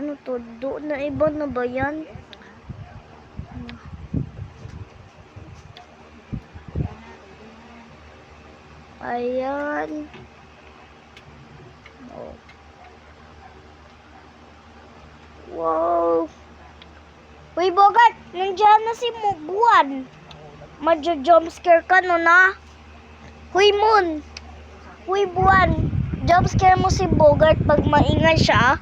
Ano to? Doon na iba na ba yan? Ayan. Oh. Wow. Uy, Bogart! Nandiyan na si Buwan. Madja-jumpscare ka no na? Huy, Moon! Huy, Buwan! Jumpscare mo si Bogart pag maingay siya.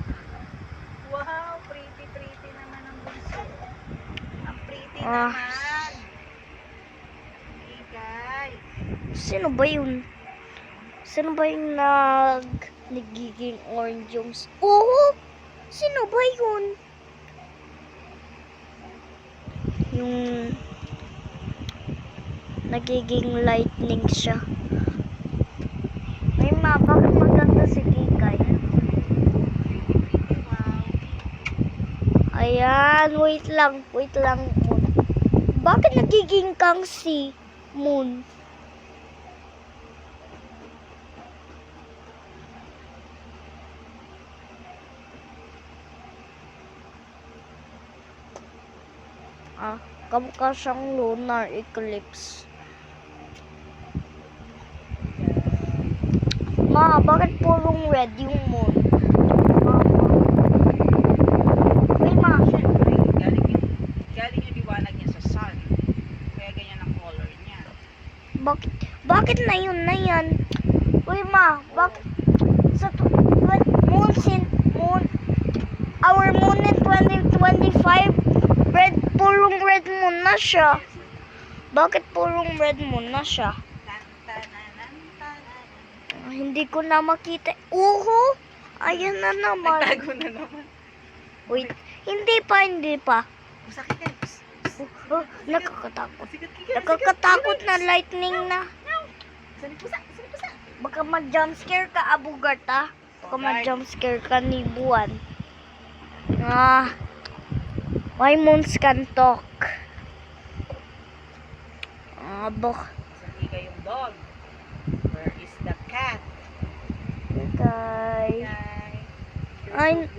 Wow, pretty naman ang bunso. Ang pretty naman. Hey guys. Sino ba yun? Sino ba yung nagiging orange jumps? Oo! Sino ba yun? Yung nagiging lightning siya. Ay ma, bakit maganda si Kikay? Ayan, wait lang, Moon. Bakit nagiging kang si Moon? Kamukha siyang lunar eclipse. Ma, bakit purong red yung moon? Uy, ma. Siyempre, galing yung liwanag niya sa sun. Kaya ganyan ang color niya. Bakit na yun na yan? Uy, ma, bakit sa our moon in 2025, purong red moon na siya. Bakit purong red moon na siya? Hindi ko na makita. Ayan na naman. Nagtago na naman. Wait, hindi pa. Masakit yan. Nakakatakot. Nakakatakot na lightning na. Pusa. Baka ma-jumpscare ka, Abugart, ah. Baka ma-jumpscare ka ni Buwan. Why moons can talk? Sabi kayong dog. Where is the cat? Okay. Hi. Ay,